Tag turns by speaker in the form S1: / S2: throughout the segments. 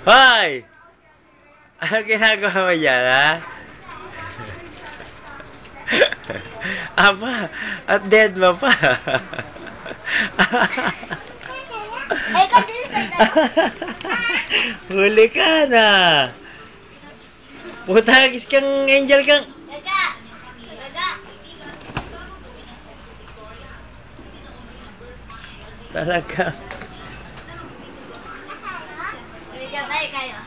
S1: Hoy! Ano ginagawa mo dyan, ha? Ama, at dead mo pa.
S2: Ay, kabilis na.
S1: Huli ka na. Putagis kang angel kang...
S2: Gaga! Gaga!
S1: Talaga.
S2: Sabay kayo.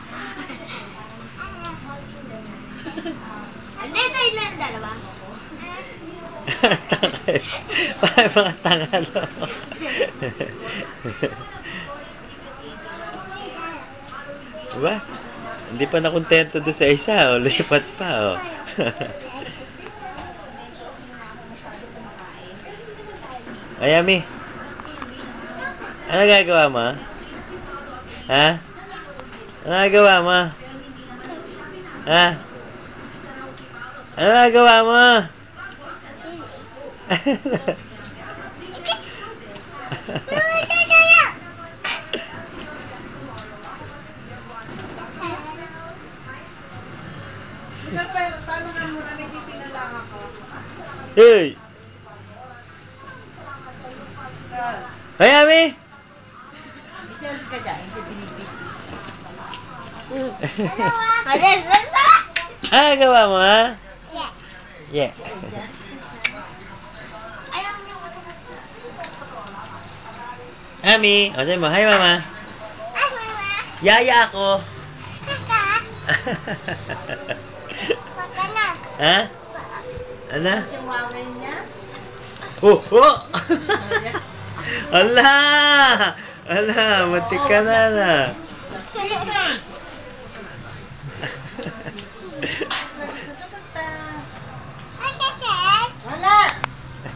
S2: Andito yun lang dalawa.
S1: Tangay. Bakit mga tanga, no? Diba? Hindi pa nakontento doon sa isa, o. Lipat pa, o. Ay, Ami. Ano gagawa mo? Ha? Ano gagawa mo? Ha? Ano gagawa mo?
S3: Talungan mo na, may titingnan lang ako.
S1: Hey! Hey, Ami!
S3: Details ka dyan, hindi binibig.
S2: Alis, basta!
S1: Ano gagawa mo, ha?
S2: Yeah.
S1: Yeah.
S2: Ayaw mo yung matakas.
S1: Ami, o sabi mo, hi, mama.
S2: Ay, mama.
S1: Yaya ako.
S2: Kaka. Kaka na.
S1: Ha? Ano?
S3: Yung waway niya.
S1: Oh! Oh! Ala! Ala! Matik ka na na.
S3: Dito!